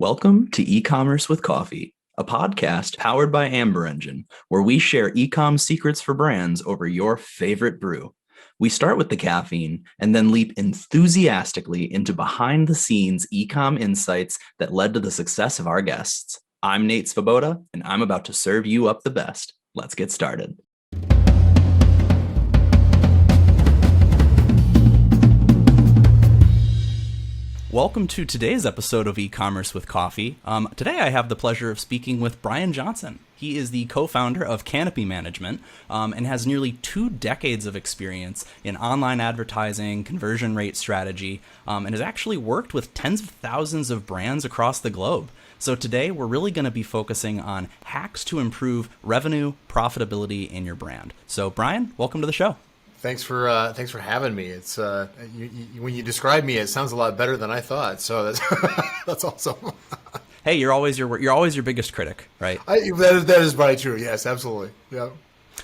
Welcome to E-commerce with Coffee, a podcast powered by Amber Engine, where we share e-com secrets for brands over your favorite brew. We start with the caffeine and then leap enthusiastically into behind-the-scenes e-com insights that led to the success of our guests. I'm Nate Svoboda, and I'm about to serve you up the best. Let's get started. Welcome to today's episode of E-commerce with Coffee. Today I have the pleasure of speaking with Brian Johnson. He is the co-founder of Canopy Management and has nearly 2 decades of experience in online advertising, conversion rate strategy, and has actually worked with tens of thousands of brands across the globe. So today we're really going to be focusing on hacks to improve revenue, profitability in your brand. So Brian, welcome to the show. Thanks for having me. It's when you describe me, it sounds a lot better than I thought. So that's that's awesome. Hey, you're always your biggest critic, right? That is probably true. Yes, absolutely. Yeah.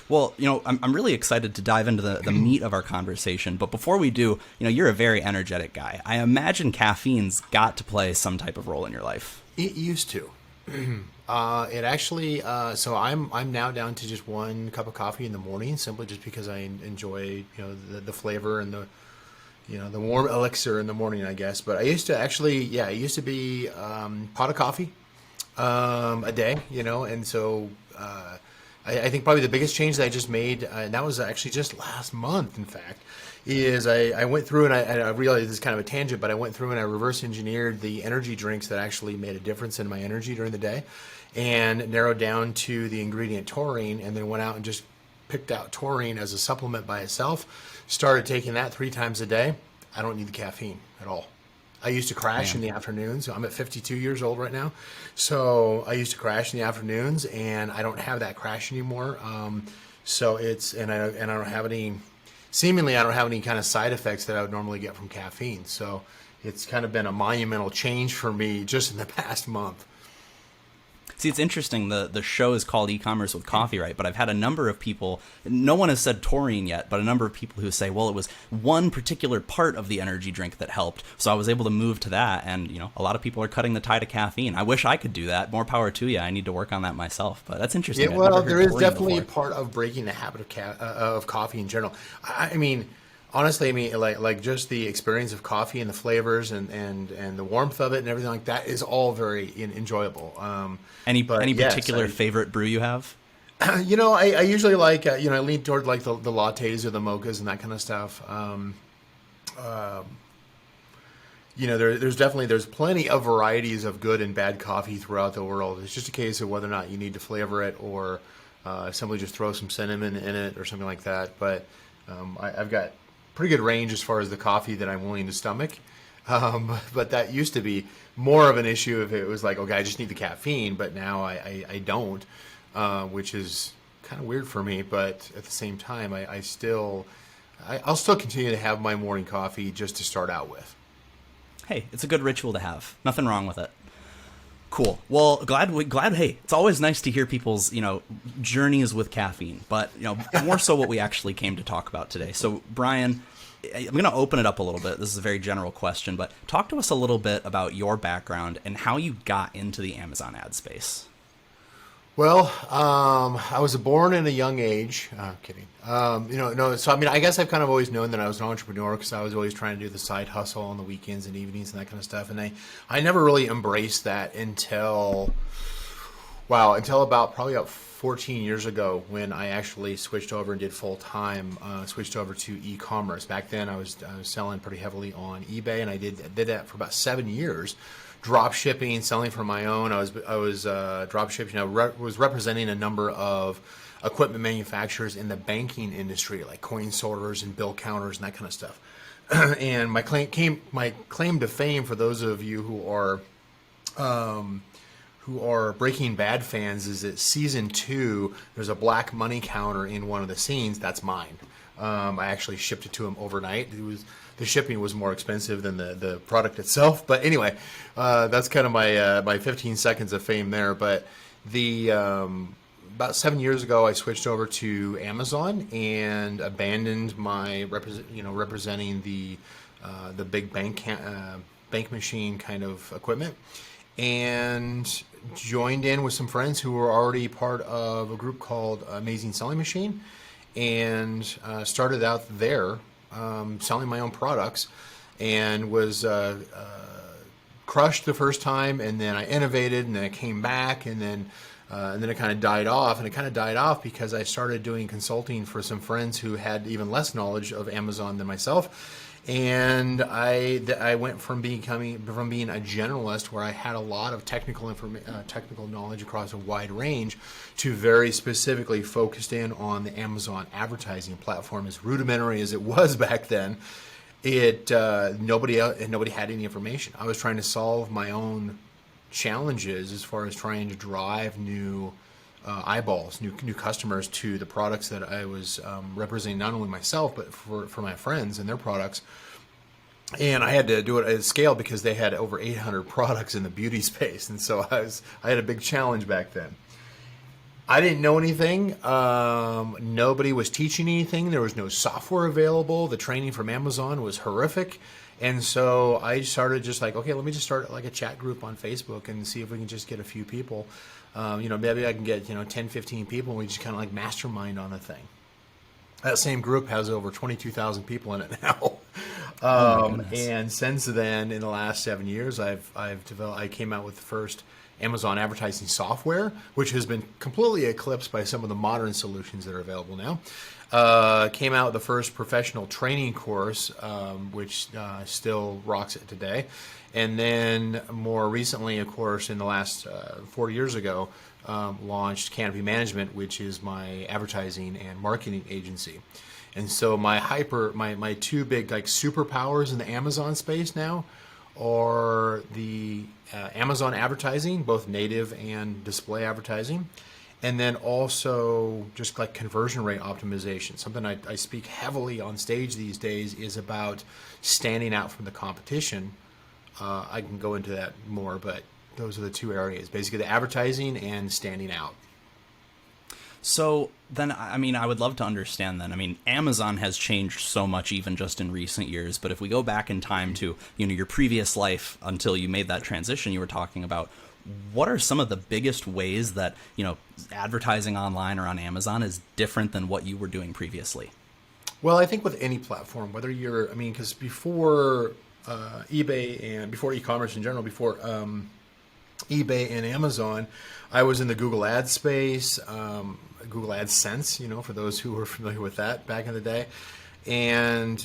Well, I'm really excited to dive into the meat of our conversation. But before we do, you're a very energetic guy. I imagine caffeine's got to play some type of role in your life. It used to. It actually, so I'm now down to just 1 cup of coffee in the morning, simply just because I enjoy, the flavor and the warm elixir in the morning, I guess. But I used to actually, it used to be pot of coffee a day, and so I think probably the biggest change that I just made, and that was actually just last month, in fact, is I went through and I realized this is kind of a tangent, but I went through and I reverse engineered the energy drinks that actually made a difference in my energy during the day and narrowed down to the ingredient taurine, and then went out and just picked out taurine as a supplement by itself, started taking that 3 times a day. I don't need the caffeine at all. I used to crash in the afternoons. I'm at 52 years old right now. So I used to crash in the afternoons, and I don't have that crash anymore. So it's, and I don't have any, seemingly I don't have any kind of side effects that I would normally get from caffeine. So it's kind of been a monumental change for me just in the past month. See, it's interesting. The show is called E-commerce with Coffee, right? But I've had a number of people, no one has said taurine yet, but a number of people who say, well, it was one particular part of the energy drink that helped. So I was able to move to that. And, a lot of people are cutting the tie to caffeine. I wish I could do that. More power to you. I need to work on that myself. But that's interesting. Yeah, well, there is definitely a part of breaking the habit of coffee in general. I mean, honestly, like just the experience of coffee and the flavors and the warmth of it and everything like that is all very enjoyable. Any particular favorite brew you have? I usually like, I lean toward like the lattes or the mochas and that kind of stuff. There's plenty of varieties of good and bad coffee throughout the world. It's just a case of whether or not you need to flavor it or simply just throw some cinnamon in it or something like that. But I've got pretty good range as far as the coffee that I'm willing to stomach. But that used to be more of an issue if it was like, okay, I just need the caffeine, but now I don't, which is kind of weird for me. But at the same time, I'll still continue to have my morning coffee just to start out with. Hey, it's a good ritual to have. Nothing wrong with it. Cool. Well, glad. Hey, it's always nice to hear people's, journeys with caffeine, but, more so what we actually came to talk about today. So, Brian, I'm going to open it up a little bit. This is a very general question, but talk to us a little bit about your background and how you got into the Amazon ad space. Well, I was born in a young age. Kidding. No. So, I guess I've kind of always known that I was an entrepreneur because I was always trying to do the side hustle on the weekends and evenings and that kind of stuff. And I never really embraced that until about 14 years ago when I actually switched over and did full time, switched over to e-commerce. Back then I was selling pretty heavily on eBay, and I did that for about 7 years. Drop shipping, selling for my own. I was drop shipping. I was representing a number of equipment manufacturers in the banking industry, like coin sorters and bill counters and that kind of stuff. And my claim to fame, for those of you who are Breaking Bad fans, is that season 2, there's a black money counter in one of the scenes. That's mine. I actually shipped it to him overnight. The shipping was more expensive than the product itself. But anyway, that's kind of my 15 seconds of fame there. But about 7 years ago, I switched over to Amazon and abandoned my representing the big bank machine kind of equipment, and joined in with some friends who were already part of a group called Amazing Selling Machine, and started out there selling my own products, and was crushed the first time, and then I innovated, and then I came back, and then it kind of died off. And it kind of died off because I started doing consulting for some friends who had even less knowledge of Amazon than myself. And I went from being a generalist, where I had a lot of technical knowledge across a wide range, to very specifically focused in on the Amazon advertising platform. As rudimentary as it was back then, nobody had any information. I was trying to solve my own challenges as far as trying to drive new eyeballs, new customers to the products that I was representing, not only myself but for my friends and their products. And I had to do it at scale because they had over 800 products in the beauty space, and so I had a big challenge back then. I didn't know anything. Nobody was teaching anything. There was no software available. The training from Amazon was horrific. And so I started just like, okay, let me just start like a chat group on Facebook and see if we can just get a few people. Maybe I can get 10, 15 people, and we just kind of like mastermind on a thing. That same group has over 22,000 people in it now. And since then, in the last 7 years, I came out with the first Amazon advertising software, which has been completely eclipsed by some of the modern solutions that are available now. Came out with the first professional training course, which still rocks it today. And then more recently, of course, in the last 4 years ago, launched Canopy Management, which is my advertising and marketing agency. And so my two big like superpowers in the Amazon space now are the Amazon advertising, both native and display advertising, and then also just like conversion rate optimization. Something I speak heavily on stage these days is about standing out from the competition. I can go into that more, but those are the two areas, basically the advertising and standing out. So then, I would love to understand then. Amazon has changed so much even just in recent years, but if we go back in time to, your previous life until you made that transition you were talking about, what are some of the biggest ways that, advertising online or on Amazon is different than what you were doing previously? Well, I think with any platform, whether because before eBay and before e-commerce in general, before eBay and Amazon, I was in the Google Ads space, Google AdSense, for those who were familiar with that back in the day. And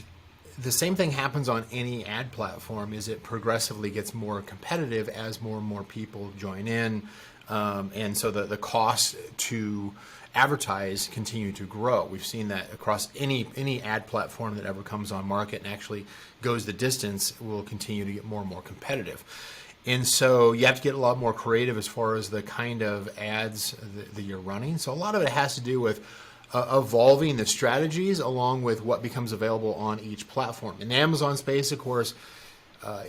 the same thing happens on any ad platform, is it progressively gets more competitive as more and more people join in. And so the costs to advertise continue to grow. We've seen that across any ad platform that ever comes on market and actually goes the distance will continue to get more and more competitive. And so you have to get a lot more creative as far as the kind of ads that you're running. So a lot of it has to do with evolving the strategies along with what becomes available on each platform. In the Amazon space, of course,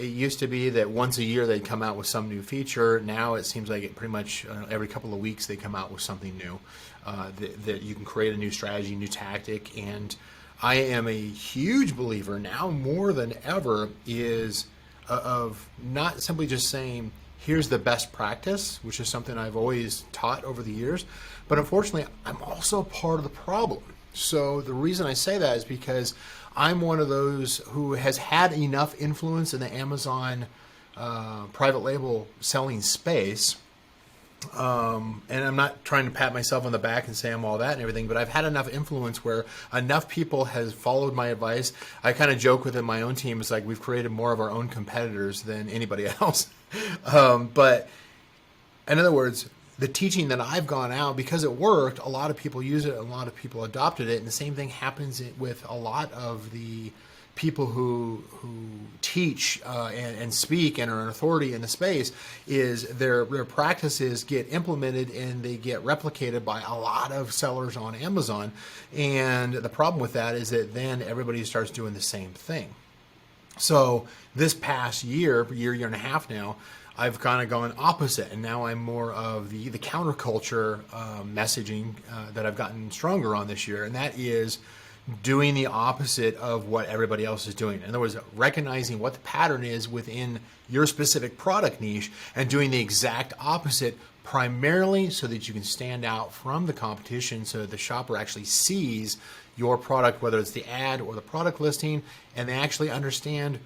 it used to be that once a year they'd come out with some new feature. Now it seems like pretty much every couple of weeks they come out with something new, that you can create a new strategy, new tactic. And I am a huge believer now more than ever of not simply just saying, here's the best practice, which is something I've always taught over the years, but unfortunately, I'm also part of the problem. So the reason I say that is because I'm one of those who has had enough influence in the Amazon private label selling space. And I'm not trying to pat myself on the back and say I'm all that and everything, but I've had enough influence where enough people has followed my advice. I kind of joke within my own team, it's like we've created more of our own competitors than anybody else. But in other words, the teaching that I've gone out, because it worked, a lot of people use it, a lot of people adopted it, and the same thing happens with a lot of the people who teach and speak and are an authority in the space, is their practices get implemented and they get replicated by a lot of sellers on Amazon. And the problem with that is that then everybody starts doing the same thing. So this past year and a half now, I've kind of gone opposite, and now I'm more of the counterculture messaging that I've gotten stronger on this year, and that is doing the opposite of what everybody else is doing. In other words, recognizing what the pattern is within your specific product niche and doing the exact opposite, primarily so that you can stand out from the competition, so that the shopper actually sees your product, whether it's the ad or the product listing, and they actually understand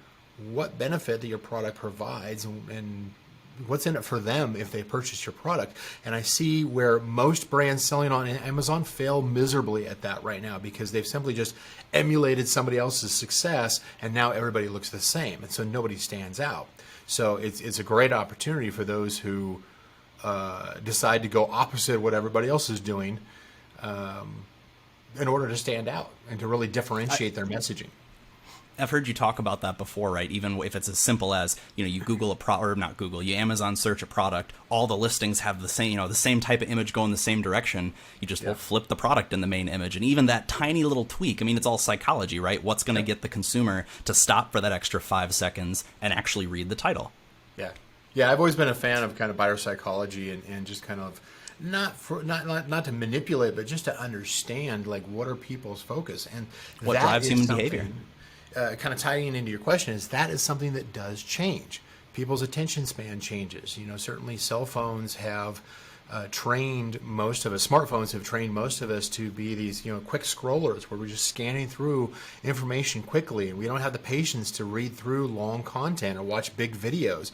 what benefit that your product provides and what's in it for them if they purchase your product. And I see where most brands selling on Amazon fail miserably at that right now, because they've simply just emulated somebody else's success, and now everybody looks the same, and so nobody stands out. So it's a great opportunity for those who decide to go opposite of what everybody else is doing, in order to stand out and to really differentiate their messaging. I've heard you talk about that before, right? Even if it's as simple as, you Google you Amazon search a product, all the listings have the same type of image going the same direction. You just will flip the product in the main image. And even that tiny little tweak, it's all psychology, right? What's going to get the consumer to stop for that extra 5 seconds and actually read the title? Yeah. Yeah, I've always been a fan of kind of buyer psychology and just kind of not to manipulate, but just to understand, like, what are people's focus and what drives human behavior. Kind of tying into your question, that is something that does change. People's attention span changes. Certainly cell phones have trained most of us, smartphones have trained most of us to be these, quick scrollers where we're just scanning through information quickly, and we don't have the patience to read through long content or watch big videos.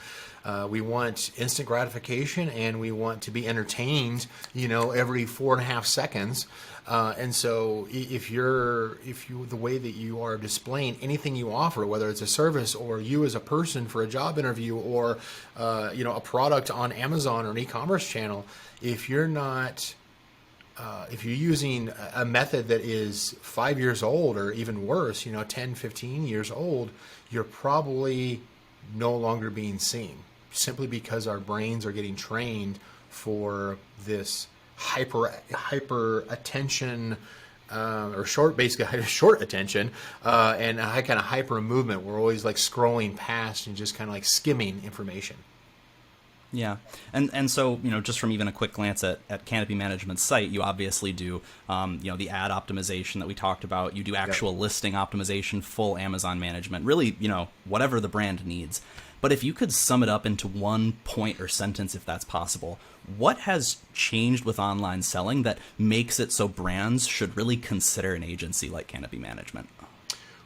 We want instant gratification, and we want to be entertained, every 4.5 seconds. And so if the way that you are displaying anything you offer, whether it's a service or you as a person for a job interview or, a product on Amazon or an e-commerce channel, if you're using a method that is 5 years old or even worse, 10, 15 years old, you're probably no longer being seen, simply because our brains are getting trained for this hyper attention, or short attention, and a high kind of hyper movement. We're always like scrolling past and just kind of like skimming information. Yeah. And so, just from even a quick glance at Canopy Management's site, you obviously do, the ad optimization that we talked about. You do actual listing optimization, full Amazon management, really, whatever the brand needs. But if you could sum it up into one point or sentence, if that's possible, what has changed with online selling that makes it so brands should really consider an agency like Canopy Management?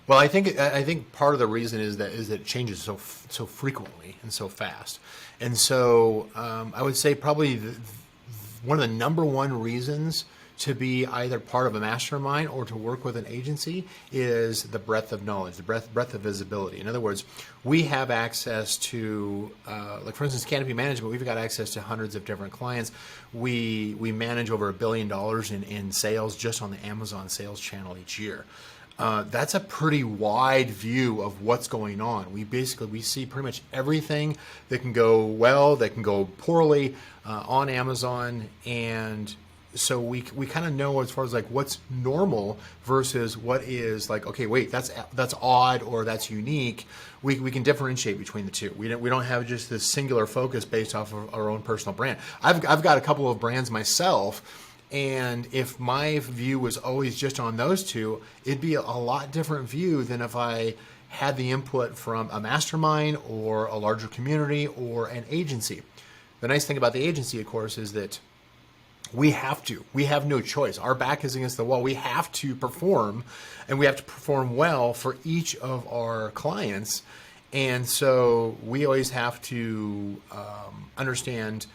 Well, I think part of the reason is that it changes so frequently and so fast. And so I would say probably one of the number one reasons to be either part of a mastermind or to work with an agency is the breadth of knowledge, the breadth of visibility. In other words, we have access to, like for instance, Canopy Management, we've got access to hundreds of different clients. We manage over $1 billion in sales just on the Amazon sales channel each year. That's a pretty wide view of what's going on. We see pretty much everything that can go well, that can go poorly on Amazon, and so we kind of know as far as like what's normal versus what is like, okay, wait, that's odd or that's unique. We can differentiate between the two. We don't have just this singular focus based off of our own personal brand. I've got a couple of brands myself. And if my view was always just on those two, it'd be a lot different view than if I had the input from a mastermind or a larger community or an agency. The nice thing about the agency, of course, is that we have no choice. Our back is against the wall. We have to perform, and we have to perform well for each of our clients. And so we always have to understand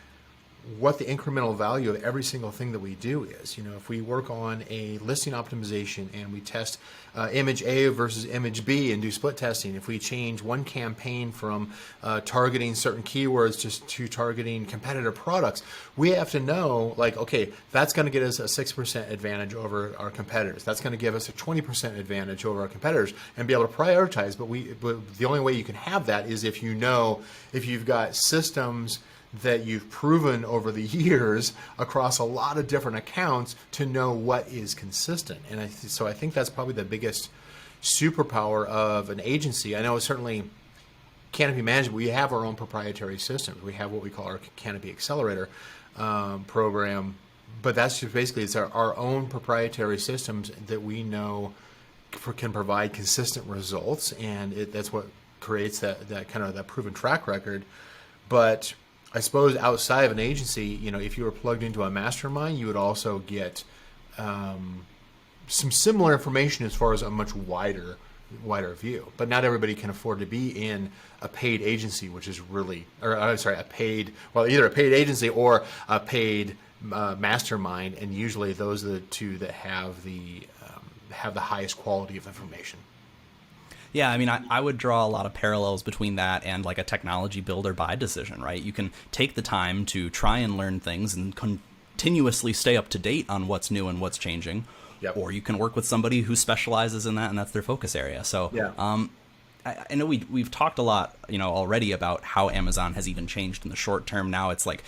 what the incremental value of every single thing that we do is. If we work on a listing optimization and we test image A versus image B and do split testing, if we change one campaign from targeting certain keywords just to targeting competitor products, we have to know, like, okay, that's going to get us a 6% advantage over our competitors. That's going to give us a 20% advantage over our competitors, and be able to prioritize. But the only way you can have that is if you've got systems that you've proven over the years across a lot of different accounts to know what is consistent. And so I think that's probably the biggest superpower of an agency. I know certainly Canopy Management, we have our own proprietary systems. We have what we call our Canopy Accelerator program, but that's just basically it's our own proprietary systems that we know can provide consistent results, and that's what creates that kind of that proven track record. But I suppose outside of an agency, if you were plugged into a mastermind, you would also get some similar information as far as a much wider view. But not everybody can afford to be in a paid agency, which is really, or I'm sorry, either a paid agency or a paid mastermind, and usually those are the two that have the highest quality of information. Yeah, I mean, I would draw a lot of parallels between that and like a technology build or buy decision, right? You can take the time to try and learn things and continuously stay up to date on what's new and what's changing. Yep. Or you can work with somebody who specializes in that and that's their focus area. So yeah. I know we've talked a lot, already about how Amazon has even changed in the short term. Now it's like,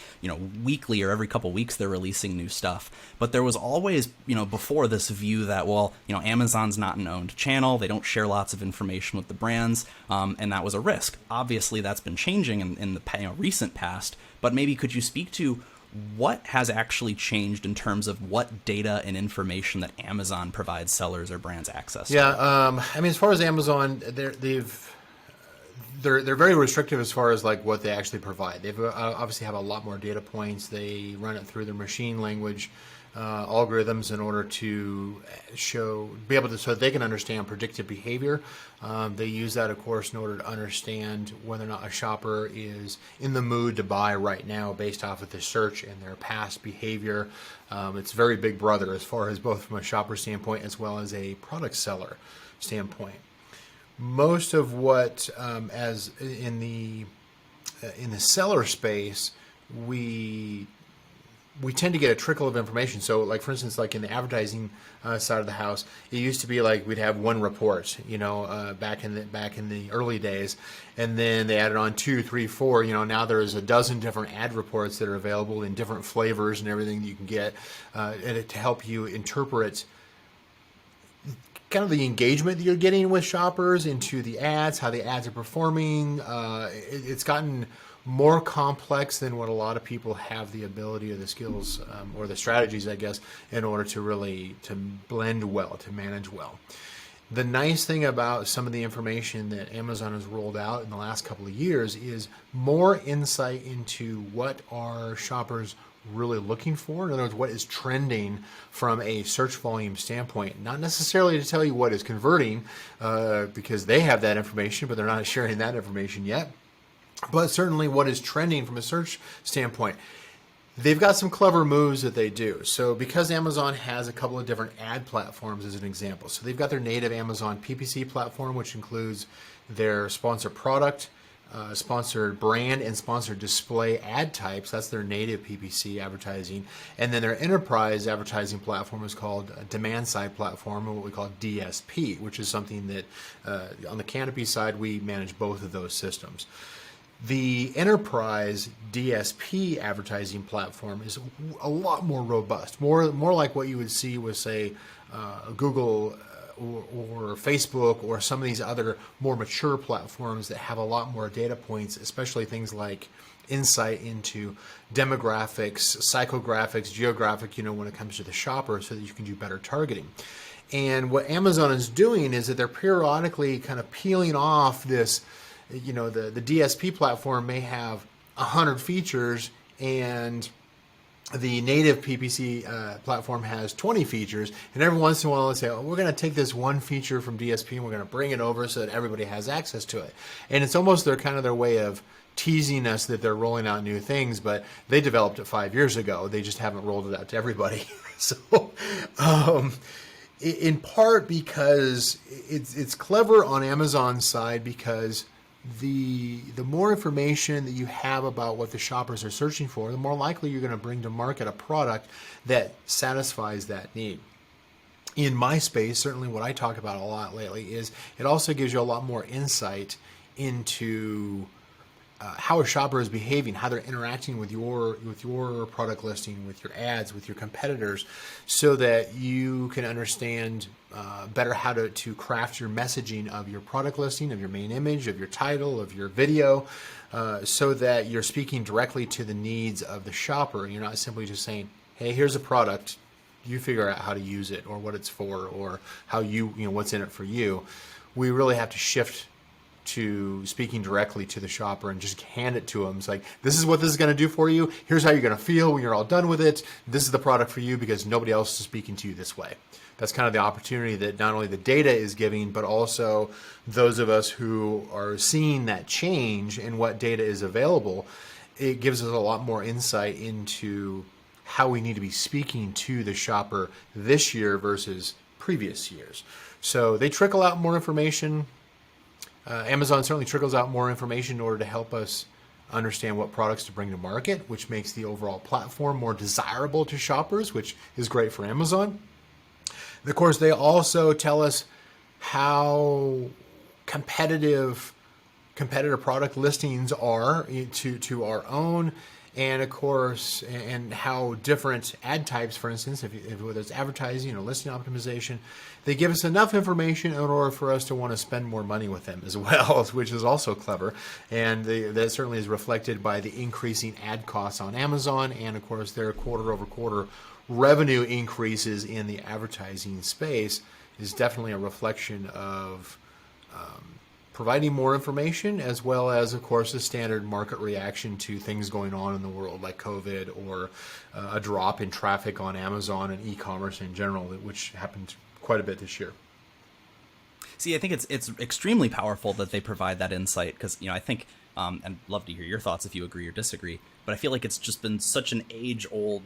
weekly or every couple weeks they're releasing new stuff. But there was always, before this view that, Amazon's not an owned channel. They don't share lots of information with the brands. And that was a risk. Obviously, that's been changing in the recent past. But maybe could you speak to what has actually changed in terms of what data and information that Amazon provides sellers or brands access to? Yeah, I mean, as far as Amazon, they're very restrictive as far as like what they actually provide. They've obviously have a lot more data points. They run it through their machine language algorithms in order to be able to, so they can understand predictive behavior. They use that, of course, in order to understand whether or not a shopper is in the mood to buy right now based off of the search and their past behavior. It's very big brother as far as both from a shopper standpoint as well as a product seller standpoint. Most of what, as in the seller space, we tend to get a trickle of information. So, like for instance, like in the advertising side of the house, it used to be like we'd have one report, back in the early days, and then they added on 2, 3, 4. Now there's a dozen different ad reports that are available in different flavors and everything that you can get, and to help you interpret kind of the engagement that you're getting with shoppers into the ads, how the ads are performing. It's gotten more complex than what a lot of people have the ability or the skills or the strategies, I guess, in order to blend well, to manage well. The nice thing about some of the information that Amazon has rolled out in the last couple of years is more insight into what are shoppers really looking for. In other words, what is trending from a search volume standpoint. Not necessarily to tell you what is converting, because they have that information, but they're not sharing that information yet. But certainly what is trending from a search standpoint. They've got some clever moves that they do. So because Amazon has a couple of different ad platforms as an example. So they've got their native Amazon PPC platform, which includes their sponsored product, sponsored brand, and sponsored display ad types. That's their native PPC advertising. And then their enterprise advertising platform is called a demand side platform, or what we call DSP, which is something that on the Canopy side, we manage both of those systems. The enterprise DSP advertising platform is a lot more robust, more like what you would see with, say, Google or Facebook or some of these other more mature platforms that have a lot more data points, especially things like insight into demographics, psychographics, geographic, when it comes to the shopper, so that you can do better targeting. And what Amazon is doing is that they're periodically kind of peeling off this. The DSP platform may have 100 features, and the native PPC platform has 20 features. And every once in a while, they say, we're going to take this one feature from DSP and we're going to bring it over so that everybody has access to it. And it's almost their way of teasing us that they're rolling out new things, but they developed it 5 years ago. They just haven't rolled it out to everybody. So, in part because it's clever on Amazon's side, because the more information that you have about what the shoppers are searching for, the more likely you're going to bring to market a product that satisfies that need. In my space, certainly what I talk about a lot lately is it also gives you a lot more insight into how a shopper is behaving, how they're interacting with your product listing, with your ads, with your competitors, so that you can understand better how to craft your messaging of your product listing, of your main image, of your title, of your video, so that you're speaking directly to the needs of the shopper. You're not simply just saying, hey, here's a product, you figure out how to use it or what it's for or how what's in it for you. We really have to shift to speaking directly to the shopper and just hand it to them. It's like, this is what this is going to do for you. Here's how you're going to feel when you're all done with it. This is the product for you because nobody else is speaking to you this way. That's kind of the opportunity that not only the data is giving, but also those of us who are seeing that change in what data is available. It gives us a lot more insight into how we need to be speaking to the shopper this year versus previous years. So they trickle out more information. Amazon certainly trickles out more information in order to help us understand what products to bring to market, which makes the overall platform more desirable to shoppers, which is great for Amazon. Of course, they also tell us how competitor product listings are to our own, and of course, and how different ad types, for instance, if whether it's advertising or listing optimization, they give us enough information in order for us to want to spend more money with them as well, which is also clever. And that certainly is reflected by the increasing ad costs on Amazon, and of course, their quarter-over-quarter revenue increases in the advertising space is definitely a reflection of providing more information, as well as, of course, a standard market reaction to things going on in the world like COVID or a drop in traffic on Amazon and e-commerce in general, which happened quite a bit this year. See, I think it's extremely powerful that they provide that insight because, I think, and I'd love to hear your thoughts if you agree or disagree, but I feel like it's just been such an age-old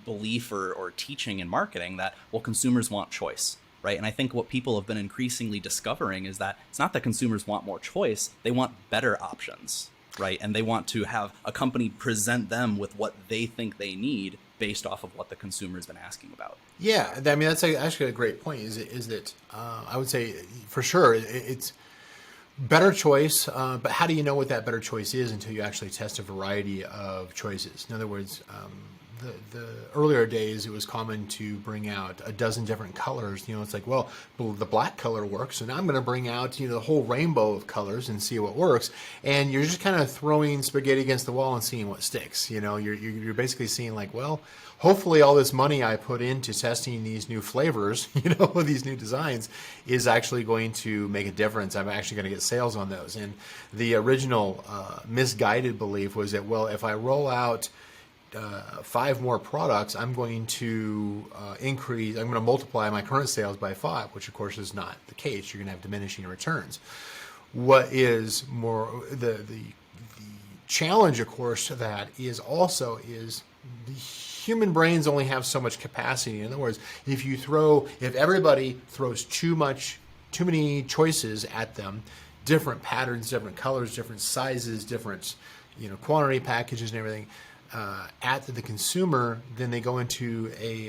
belief or teaching in marketing that, well, consumers want choice. Right. And I think what people have been increasingly discovering is that it's not that consumers want more choice. They want better options. Right. And they want to have a company present them with what they think they need based off of what the consumer's been asking about. Yeah. I mean, that's actually a great point. Is that I would say for sure it's better choice. But how do you know what that better choice is until you actually test a variety of choices? In other words, the earlier days, it was common to bring out a dozen different colors. It's like, well, the black color works, so now I'm going to bring out the whole rainbow of colors and see what works. And you're just kind of throwing spaghetti against the wall and seeing what sticks. You're basically seeing like, well, hopefully all this money I put into testing these new flavors, these new designs, is actually going to make a difference. I'm actually going to get sales on those. And the original misguided belief was that, well, if I roll out 5 more products, I'm going to I'm going to multiply my current sales by 5, which of course is not the case. You're going to have diminishing returns. What is more the challenge, of course, to that is the human brains only have so much capacity. In other words, if everybody throws too many choices at them, different patterns, different colors, different sizes, different quantity packages and everything, at the consumer, then they go into a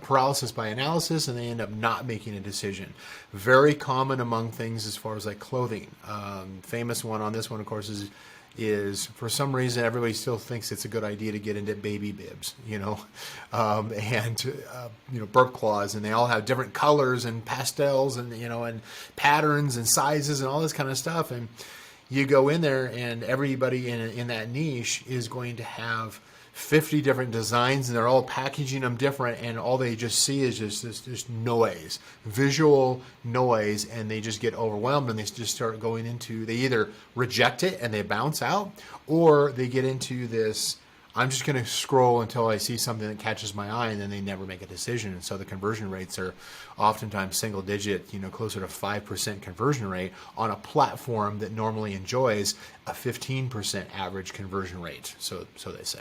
paralysis by analysis, and they end up not making a decision. Very common among things as far as like clothing. Famous one on this one, of course, is for some reason everybody still thinks it's a good idea to get into baby bibs, and burp cloths, and they all have different colors and pastels and and patterns and sizes and all this kind of stuff. And you go in there, and everybody in that niche is going to have 50 different designs, and they're all packaging them different, and all they just see is just noise, visual noise, and they just get overwhelmed, and they just start going into, they either reject it and they bounce out, or they get into this, I'm just going to scroll until I see something that catches my eye, and then they never make a decision. And so the conversion rates are oftentimes single digit, closer to 5% conversion rate on a platform that normally enjoys a 15% average conversion rate. So they say.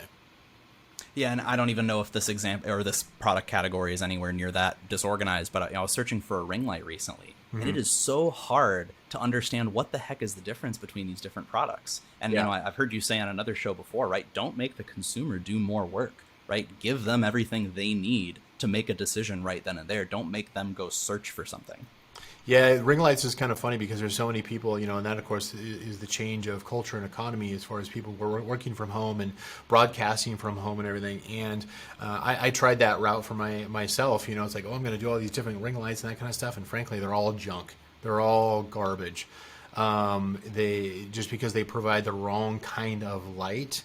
Yeah, and I don't even know if this example or this product category is anywhere near that disorganized, but I was searching for a ring light recently, and it is so hard to understand what the heck is the difference between these different products. And I've heard you say on another show before, right? Don't make the consumer do more work, right? Give them everything they need to make a decision right then and there. Don't make them go search for something. Yeah, ring lights is kind of funny because there's so many people, and that, of course, is the change of culture and economy as far as people were working from home and broadcasting from home and everything. And I tried that route for myself. It's like, I'm going to do all these different ring lights and that kind of stuff. And frankly, they're all junk. They're all garbage. Just because they provide the wrong kind of light,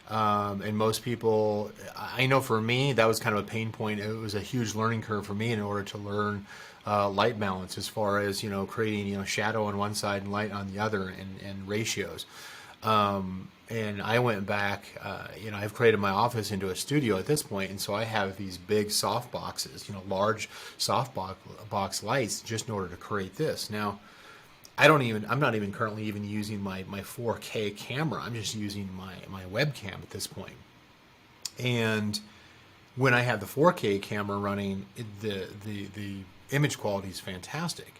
And most people, I know for me, that was kind of a pain point. It was a huge learning curve for me in order to learn light balance, as far as, creating, shadow on one side and light on the other, and ratios. And I went back, I've created my office into a studio at this point, and so I have these big soft boxes, large soft box lights, just in order to create this. Now, I'm not even currently even using my 4K camera. I'm just using my webcam at this point. And when I have the 4K camera running, the image quality is fantastic.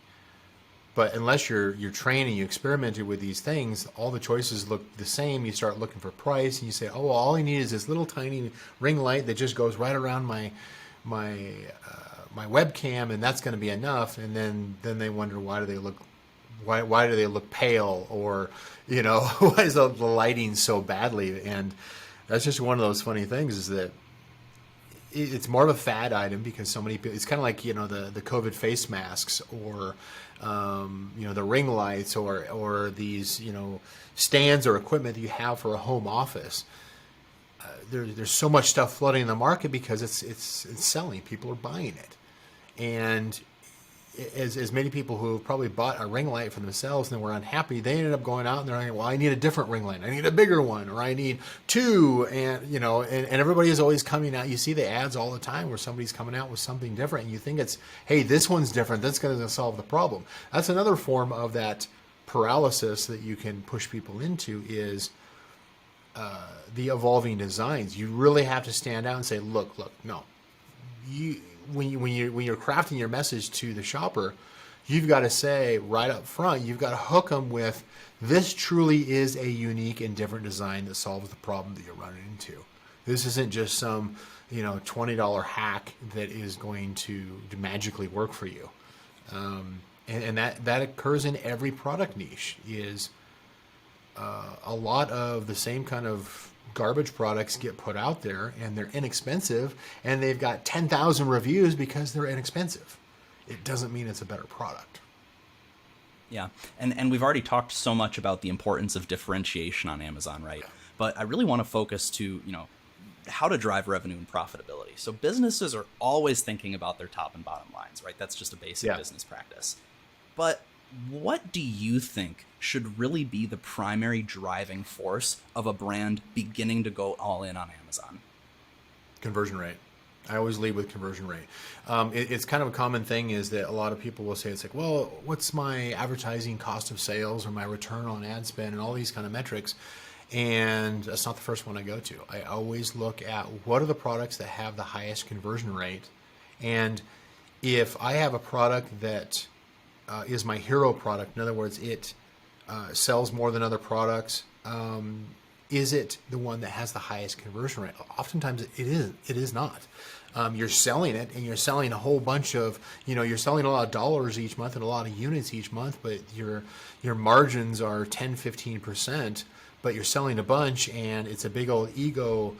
But unless you're trained and you experimented with these things, all the choices look the same. You start looking for price, and you say, "Oh, well, all I need is this little tiny ring light that just goes right around my webcam, and that's going to be enough." And then they wonder, why do they look pale, or why is the lighting so badly? And that's just one of those funny things, is that it's more of a fad item, because so many people, it's kind of like, the COVID face masks, or the ring lights, or these, stands or equipment that you have for a home office. There's so much stuff flooding in the market because it's selling. People are buying it. And as many people who have probably bought a ring light for themselves and were unhappy, they ended up going out and they're like, well, I need a different ring light. I need a bigger one, or I need two. And, and everybody is always coming out. You see the ads all the time where somebody's coming out with something different, and you think it's, hey, this one's different, that's going to solve the problem. That's another form of that paralysis that you can push people into, is the evolving designs. You really have to stand out and say, look, no. When you're crafting your message to the shopper, you've got to say right up front, you've got to hook them with, this truly is a unique and different design that solves the problem that you're running into. This isn't just some, $20 hack that is going to magically work for you. And that occurs in every product niche. Is a lot of the same kind of garbage products get put out there, and they're inexpensive, and they've got 10,000 reviews because they're inexpensive. It doesn't mean it's a better product. Yeah, and we've already talked so much about the importance of differentiation on Amazon, right? But I really want to focus to, how to drive revenue and profitability. So businesses are always thinking about their top and bottom lines, right? That's just a basic business practice. But what do you think should really be the primary driving force of a brand beginning to go all in on Amazon? Conversion rate. I always lead with conversion rate. It's kind of a common thing, is that a lot of people will say, it's like, well, what's my advertising cost of sales, or my return on ad spend, and all these kind of metrics. And that's not the first one I go to. I always look at, what are the products that have the highest conversion rate? And if I have a product that is my hero product, in other words, it sells more than other products, is it the one that has the highest conversion rate? Oftentimes it isn't. It is not. You're selling it, and you're selling a whole bunch of, you're selling a lot of dollars each month and a lot of units each month, but your margins are 10, 15%, but you're selling a bunch, and it's a big old ego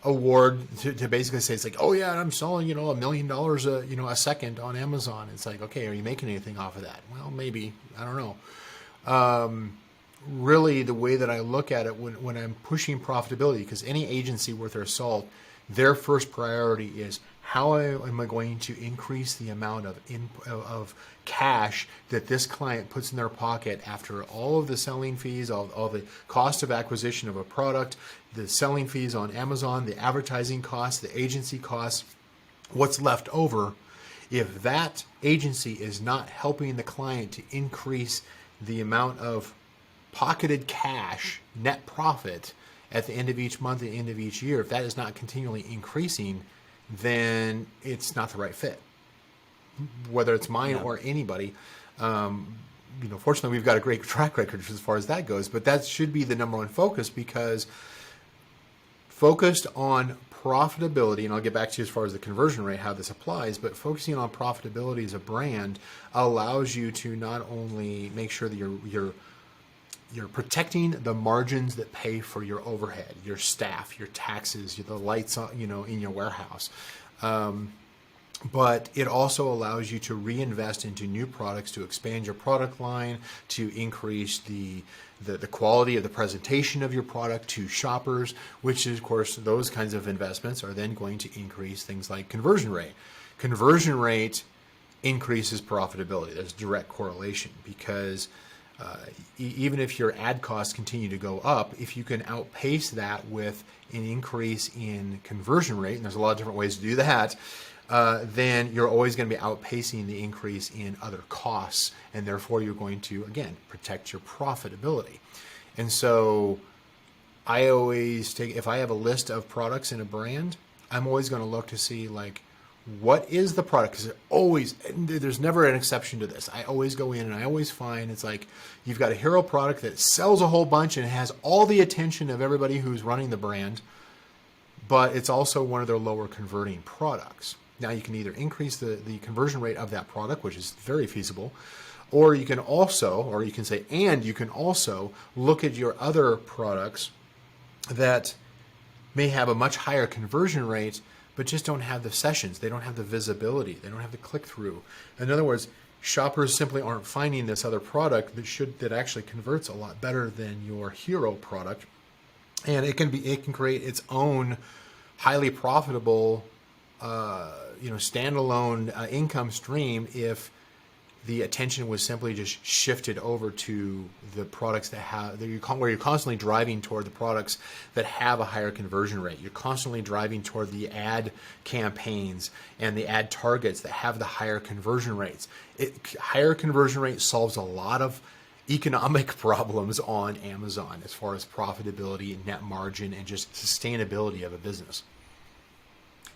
award to basically say, it's like, oh yeah, I'm selling, $1 million a second on Amazon. It's like, okay, are you making anything off of that? Well, maybe, I don't know. Really, the way that I look at it when I'm pushing profitability, because any agency worth their salt, their first priority is, how am I going to increase the amount of cash that this client puts in their pocket after all of the selling fees, all the cost of acquisition of a product, the selling fees on Amazon, the advertising costs, the agency costs, what's left over. If that agency is not helping the client to increase the amount of pocketed cash, net profit, at the end of each month, at the end of each year, if that is not continually increasing, then it's not the right fit, whether it's mine or anybody. Fortunately, we've got a great track record as far as that goes, but that should be the number one focus, because focused on profitability, and I'll get back to you as far as the conversion rate, how this applies, but focusing on profitability as a brand allows you to not only make sure that you're protecting the margins that pay for your overhead, your staff, your taxes, the lights, in your warehouse. but it also allows you to reinvest into new products, to expand your product line, to increase the quality of the presentation of your product to shoppers, which is, of course, those kinds of investments are then going to increase things like conversion rate. Conversion rate increases profitability. There's direct correlation because even if your ad costs continue to go up, if you can outpace that with an increase in conversion rate, and there's a lot of different ways to do that, then you're always going to be outpacing the increase in other costs, and therefore you're going to, again, protect your profitability. And so I always take, if I have a list of products in a brand, I'm always going to look to see, like, what is the product? Because there's never an exception to this. I always go in and I always find it's like you've got a hero product that sells a whole bunch and has all the attention of everybody who's running the brand, but it's also one of their lower converting products. Now you can either increase the conversion rate of that product, which is very feasible, or you can also look at your other products that may have a much higher conversion rate, but just don't have the sessions. They don't have the visibility. They don't have the click-through. In other words, shoppers simply aren't finding this other product that actually converts a lot better than your hero product. And it can create its own highly profitable standalone income stream if the attention was simply just shifted over to the products where you're constantly driving toward the products that have a higher conversion rate. You're constantly driving toward the ad campaigns and the ad targets that have the higher conversion rates. Higher conversion rate solves a lot of economic problems on Amazon as far as profitability and net margin and just sustainability of a business.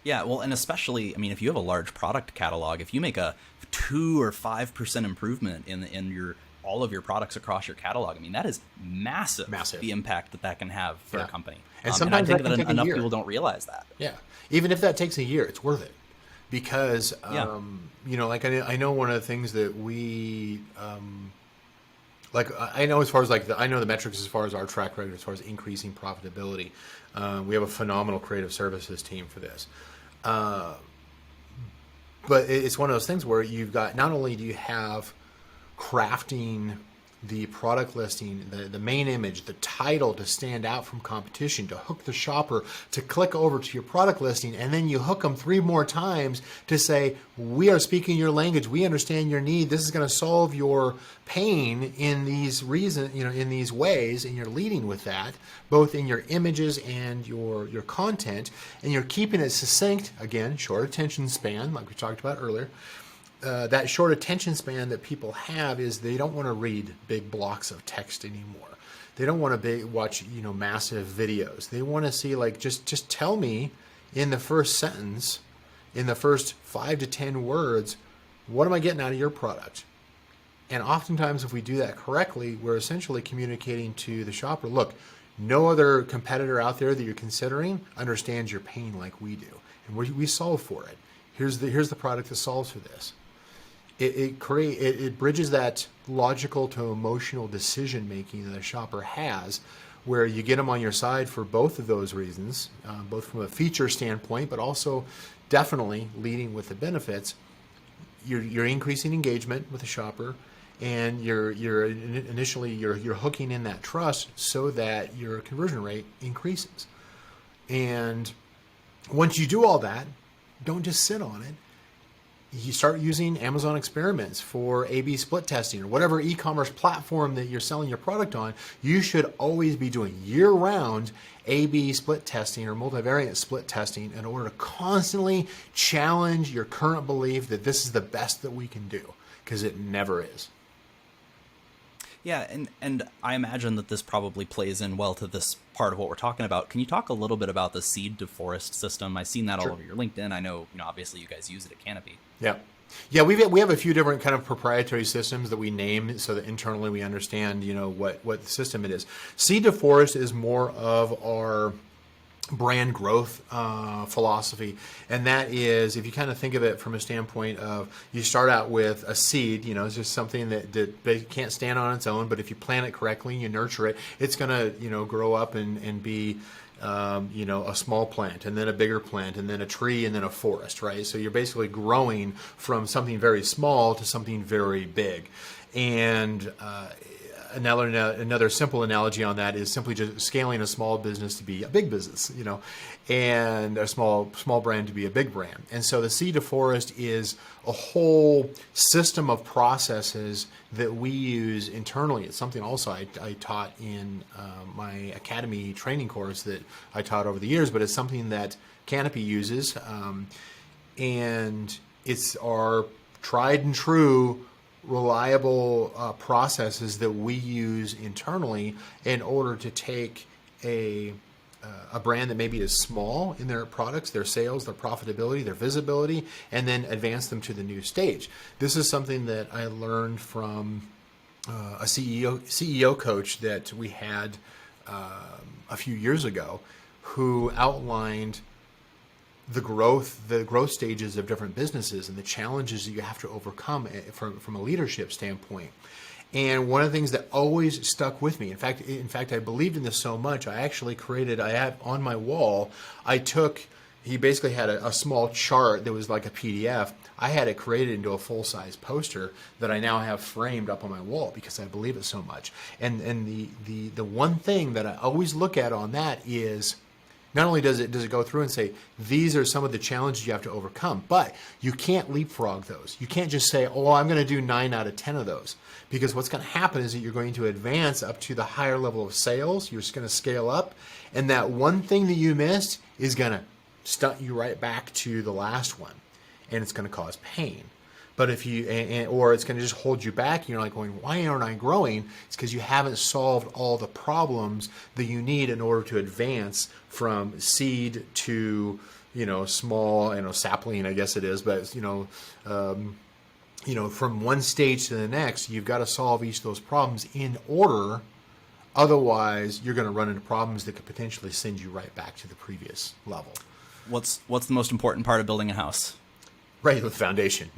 Yeah, well, and especially, I mean, if you have a large product catalog, if you make a 2 or 5% improvement in all of your products across your catalog, I mean, that is massive. The impact that can have for a company. And sometimes and I think that that enough people don't realize that. Yeah, even if that takes a year, it's worth it because like I know one of the things that we I know as far as I know the metrics as far as our track record as far as increasing profitability. We have a phenomenal creative services team for this. But it's one of those things where you've got, not only do you have crafting the product listing, the main image, the title to stand out from competition, to hook the shopper to click over to your product listing, and then you hook them 3 more times to say, we are speaking your language, we understand your need, this is going to solve your pain in these in these ways, and you're leading with that, both in your images and your content, and you're keeping it succinct, again, short attention span, like we talked about earlier. That short attention span that people have is they don't want to read big blocks of text anymore. They don't want to watch massive videos. They want to see just tell me in the first sentence, in the first 5 to 10 words, what am I getting out of your product? And oftentimes, if we do that correctly, we're essentially communicating to the shopper, look, no other competitor out there that you're considering understands your pain like we do, and we solve for it. Here's the product that solves for this. It bridges that logical to emotional decision making that a shopper has, where you get them on your side for both of those reasons, both from a feature standpoint, but also definitely leading with the benefits. You're increasing engagement with the shopper, and you're initially hooking in that trust so that your conversion rate increases. And once you do all that, don't just sit on it. You start using Amazon Experiments for A/B split testing, or whatever e-commerce platform that you're selling your product on. You should always be doing year-round A/B split testing or multivariate split testing in order to constantly challenge your current belief that this is the best that we can do, because it never is. Yeah, and I imagine that this probably plays in well to this part of what we're talking about. Can you talk a little bit about the seed to forest system? I've seen that all over your LinkedIn. I know, obviously you guys use it at Canopy. Yeah, we have a few different kind of proprietary systems that we name so that internally we understand, what the system it is. Seed to forest is more of our brand growth philosophy, and that is, if you kind of think of it from a standpoint of, you start out with a seed, it's just something that can't stand on its own, but if you plant it correctly and you nurture it, it's going to grow up and be a small plant, and then a bigger plant, and then a tree, and then a forest, right? So you're basically growing from something very small to something very big. And another simple analogy on that is simply just scaling a small business to be a big business, and a small brand to be a big brand. And so the seed to forest is a whole system of processes that we use internally. It's something also I taught in my academy training course that I taught over the years, but it's something that Canopy uses, and it's our tried and true reliable processes that we use internally in order to take a brand that maybe is small in their products, their sales, their profitability, their visibility, and then advance them to the new stage. This is something that I learned from a CEO coach that we had a few years ago, who outlined the growth stages of different businesses and the challenges that you have to overcome from a leadership standpoint. And one of the things that always stuck with me, in fact, I believed in this so much, I have on my wall, he basically had a small chart that was like a PDF. I had it created into a full-size poster that I now have framed up on my wall because I believe it so much. And the one thing that I always look at on that is, not only does it go through and say, these are some of the challenges you have to overcome, but you can't leapfrog those. You can't just say, oh, I'm going to do 9 out of 10 of those. Because what's going to happen is that you're going to advance up to the higher level of sales. You're just going to scale up. And that one thing that you missed is going to stunt you right back to the last one. And it's going to cause pain. But if you, or it's going to just hold you back, and you're like going, why aren't I growing? It's because you haven't solved all the problems that you need in order to advance from seed to, small, sapling, I guess it is, but, from one stage to the next, you've got to solve each of those problems in order. Otherwise, you're going to run into problems that could potentially send you right back to the previous level. What's the most important part of building a house? Right, with foundation.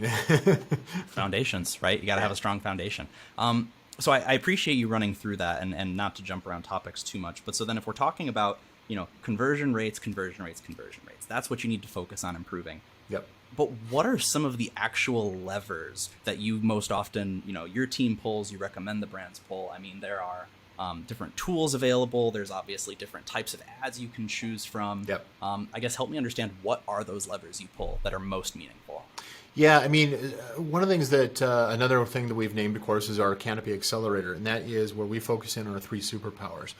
Foundations, right? You got to have a strong foundation. So I appreciate you running through that, and not to jump around topics too much. But so then if we're talking about, conversion rates, that's what you need to focus on improving. Yep. But what are some of the actual levers that you most often, your team pulls, you recommend the brands pull? I mean, there are different tools available. There's obviously different types of ads you can choose from. Yep. I guess help me understand, what are those levers you pull that are most meaningful? Yeah, I mean, one of the things that, another thing that we've named, of course, is our Canopy Accelerator, and that is where we focus in on our 3 superpowers.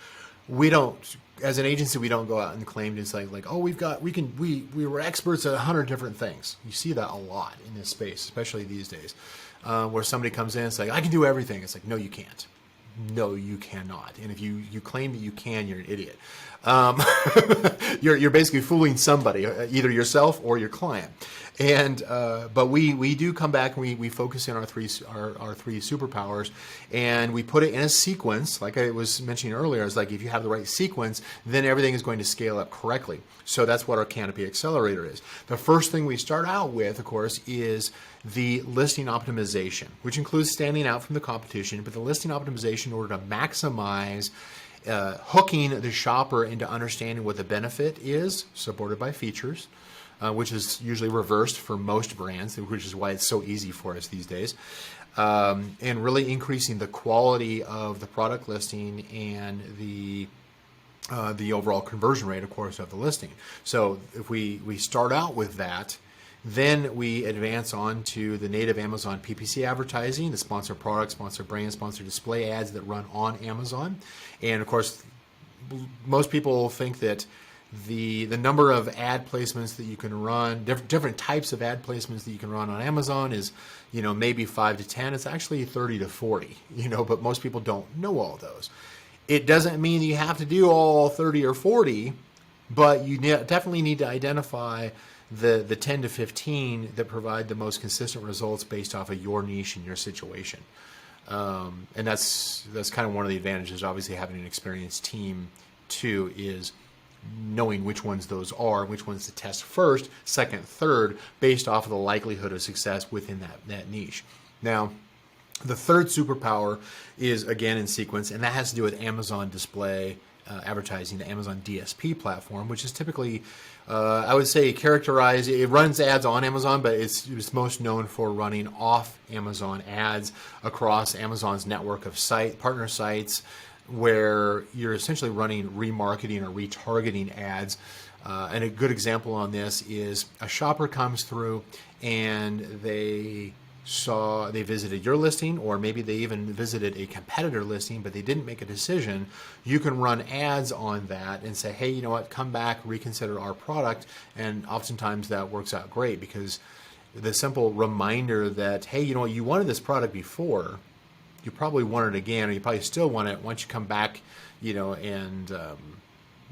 We don't, as an agency, we don't go out and claim to say like, oh, we were experts at 100 different things. You see that a lot in this space, especially these days, where somebody comes in and it's like, I can do everything. It's like, no, you can't. No, you cannot. And if you claim that you can, you're an idiot. You're basically fooling somebody, either yourself or your client. And but we do come back and we focus in our three superpowers, and we put it in a sequence. Like I was mentioning earlier, it's like if you have the right sequence, then everything is going to scale up correctly. So that's what our Canopy Accelerator is. The first thing we start out with, of course, is the listing optimization, which includes standing out from the competition, but the listing optimization in order to maximize hooking the shopper into understanding what the benefit is, supported by features, which is usually reversed for most brands, which is why it's so easy for us these days, and really increasing the quality of the product listing and the overall conversion rate, of course, of the listing. So if we start out with that, then we advance on to the native Amazon PPC advertising, the sponsored product, sponsored brand, sponsored display ads that run on Amazon. And of course, most people think that the number of ad placements that you can run, different types of ad placements that you can run on Amazon is, maybe 5 to 10. It's actually 30 to 40, but most people don't know all those. It doesn't mean you have to do all 30 or 40, but you definitely need to identify the 10 to 15 that provide the most consistent results based off of your niche and your situation. And that's kind of one of the advantages, obviously, having an experienced team too, is knowing which ones those are, which ones to test first, second, third, based off of the likelihood of success within that niche. Now, the third superpower is, again, in sequence, and that has to do with Amazon display advertising, the Amazon DSP platform, which is typically, I would say, characterized, it runs ads on Amazon, but it's most known for running off Amazon ads across Amazon's network of partner sites, where you're essentially running remarketing or retargeting ads. And a good example on this is a shopper comes through and they visited your listing, or maybe they even visited a competitor listing, but they didn't make a decision. You can run ads on that and say, hey, you know what, come back, reconsider our product. And oftentimes that works out great, because the simple reminder that, hey, you know what, you wanted this product before, you probably want it again, or you probably still want it once you come back, and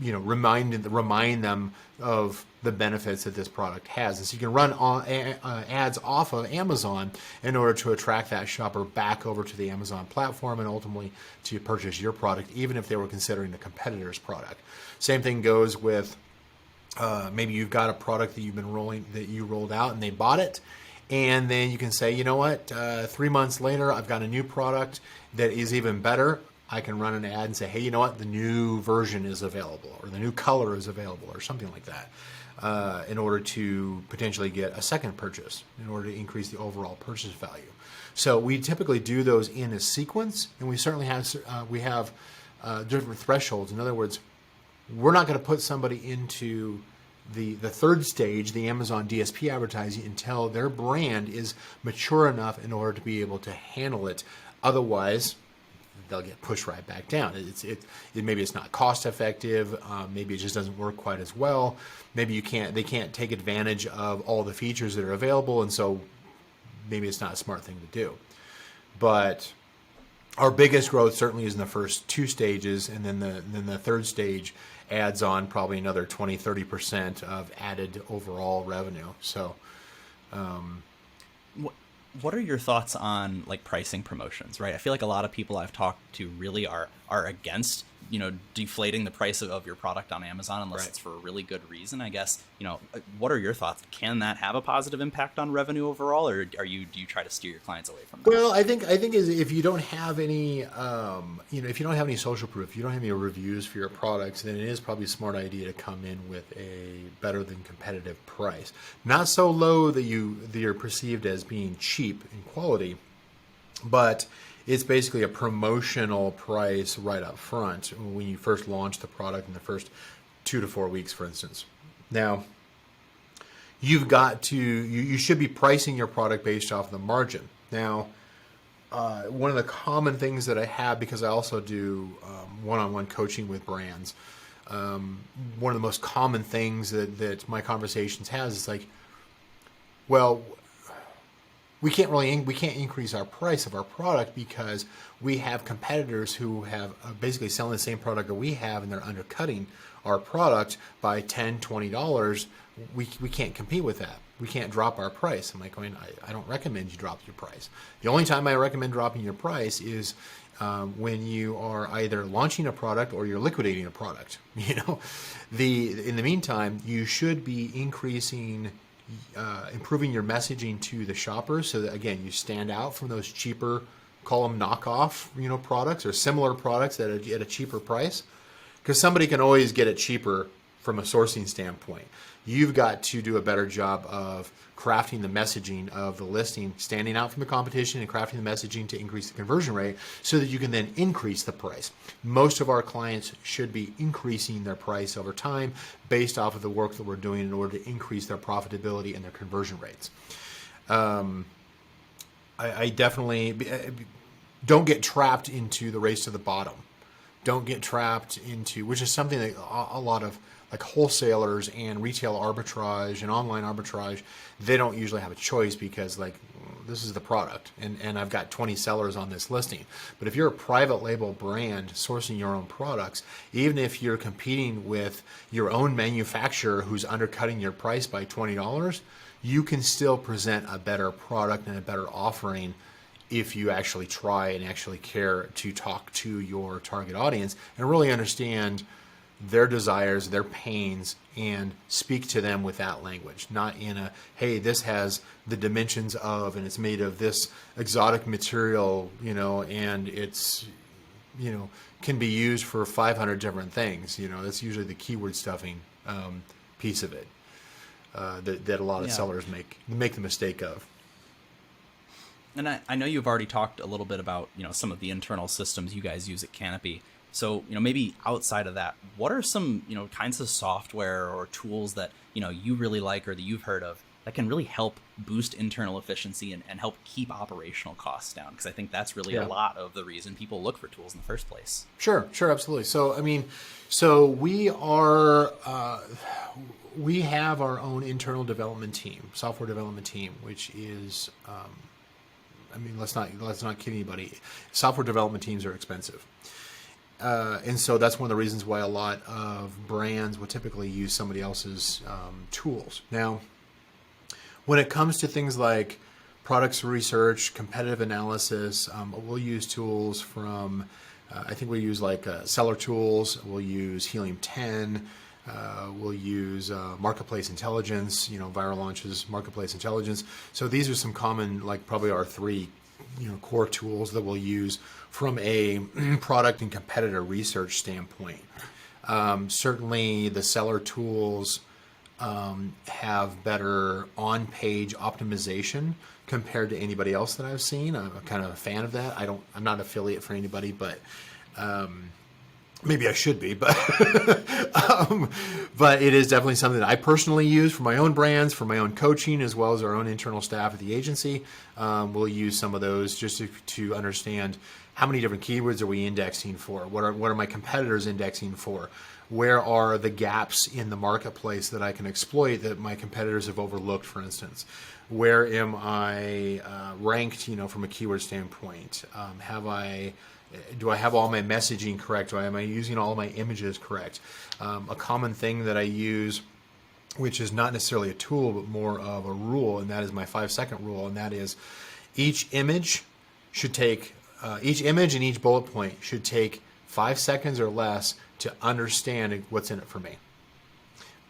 remind them of the benefits that this product has. And so you can run ads off of Amazon in order to attract that shopper back over to the Amazon platform and ultimately to purchase your product, even if they were considering the competitor's product. Same thing goes with maybe you've got a product that you rolled out and they bought it. And then you can say, you know what, 3 months later, I've got a new product that is even better. I can run an ad and say, hey, you know what, the new version is available, or the new color is available, or something like that, in order to potentially get a second purchase, in order to increase the overall purchase value. So we typically do those in a sequence, and we certainly have different thresholds. In other words, we're not going to put somebody into the third stage, the Amazon DSP advertising, until their brand is mature enough in order to be able to handle it. Otherwise, they'll get pushed right back down. Maybe it's not cost effective. Maybe it just doesn't work quite as well. Maybe they can't take advantage of all the features that are available, and so maybe it's not a smart thing to do. But our biggest growth certainly is in the first two stages, and then the third stage adds on probably another 20-30% of added overall revenue. So what are your thoughts on like pricing promotions, right? I feel like a lot of people I've talked to really are against, deflating the price of your product on Amazon unless Right. it's for a really good reason. I guess, what are your thoughts? Can that have a positive impact on revenue overall, or do you try to steer your clients away from that? Well, I think is if you don't have any, if you don't have any social proof, you don't have any reviews for your products, then it is probably a smart idea to come in with a better than competitive price. Not so low that you're perceived as being cheap in quality, but it's basically a promotional price right up front when you first launch the product in the first 2 to 4 weeks, for instance. Now, you should be pricing your product based off the margin. Now, one of the common things that I have, because I also do one-on-one coaching with brands, one of the most common things that my conversations has is like, well, we can't increase our price of our product because we have competitors who have basically selling the same product that we have, and they're undercutting our product by $10, $20. We can't compete with that. We can't drop our price. I'm like, I don't recommend you drop your price. The only time I recommend dropping your price is when you are either launching a product or you're liquidating a product. In the meantime, you should be improving your messaging to the shoppers so that, again, you stand out from those cheaper, call them knockoff, products or similar products at a cheaper price, because somebody can always get it cheaper from a sourcing standpoint. You've got to do a better job of crafting the messaging of the listing, standing out from the competition and crafting the messaging to increase the conversion rate so that you can then increase the price. Most of our clients should be increasing their price over time based off of the work that we're doing in order to increase their profitability and their conversion rates. I definitely don't get trapped into the race to the bottom. Don't get trapped into, which is something that a lot of like wholesalers and retail arbitrage and online arbitrage, they don't usually have a choice because like this is the product and I've got 20 sellers on this listing. But if you're a private label brand sourcing your own products, even if you're competing with your own manufacturer who's undercutting your price by $20, you can still present a better product and a better offering if you actually try and actually care to talk to your target audience and really understand their desires, their pains, and speak to them with that language, not in a, hey, this has the dimensions of, and it's made of this exotic material, and it's, can be used for 500 different things. That's usually the keyword stuffing piece of it that a lot of sellers make the mistake of. And I know you've already talked a little bit about, some of the internal systems you guys use at Canopy. So, maybe outside of that, what are some, kinds of software or tools that, you really like or that you've heard of that can really help boost internal efficiency and help keep operational costs down? Because I think that's really a lot of the reason people look for tools in the first place. Sure, absolutely. So, we have our own internal development team, software development team, which is, let's not kid anybody. Software development teams are expensive. And so that's one of the reasons why a lot of brands would typically use somebody else's tools. Now, when it comes to things like products research, competitive analysis, we'll use tools from, I think we use like Seller Tools, we'll use Helium 10, we'll use Marketplace Intelligence, Viral Launches, Marketplace Intelligence. So these are some common, like probably our three core tools that we'll use from a product and competitor research standpoint. Certainly the Seller Tools have better on-page optimization compared to anybody else that I've seen. I'm kind of a fan of that. I'm not an affiliate for anybody, but maybe I should be, but but it is definitely something that I personally use for my own brands, for my own coaching, as well as our own internal staff at the agency. We'll use some of those just to understand how many different keywords are we indexing for? What are my competitors indexing for? Where are the gaps in the marketplace that I can exploit that my competitors have overlooked, for instance? Where am I ranked, from a keyword standpoint? Do I have all my messaging correct? Am I using all my images correct? A common thing that I use, which is not necessarily a tool, but more of a rule, and that is my 5-second rule, and that is each image and each bullet point should take 5 seconds or less to understand what's in it for me.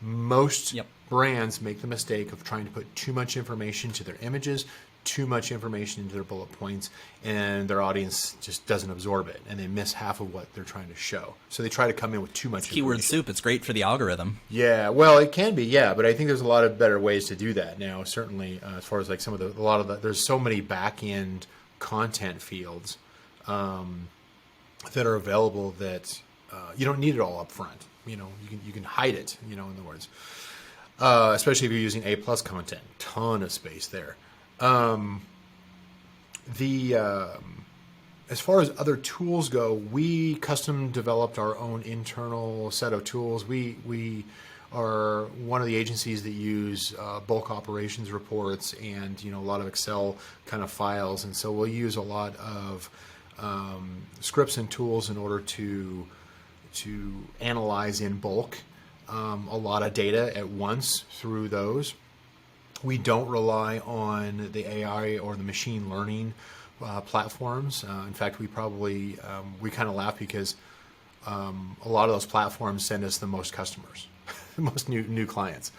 Most brands make the mistake of trying to put too much information to their images, too much information into their bullet points, and their audience just doesn't absorb it, and they miss half of what they're trying to show. So they try to come in with too much keyword soup. It's great for the algorithm. Yeah, well, it can be, but I think there's a lot of better ways to do that now. Certainly, as far as like there's so many back-end content fields that are available that you don't need it all up front. You can hide it. In other words, especially if you're using A+ content, ton of space there. As far as other tools go, we custom developed our own internal set of tools. We are one of the agencies that use bulk operations reports and a lot of Excel kind of files, and so we'll use a lot of scripts and tools in order to analyze in bulk a lot of data at once through those. We don't rely on the AI or the machine learning platforms. In fact, we probably we kind of laugh because a lot of those platforms send us the most customers, the most new clients,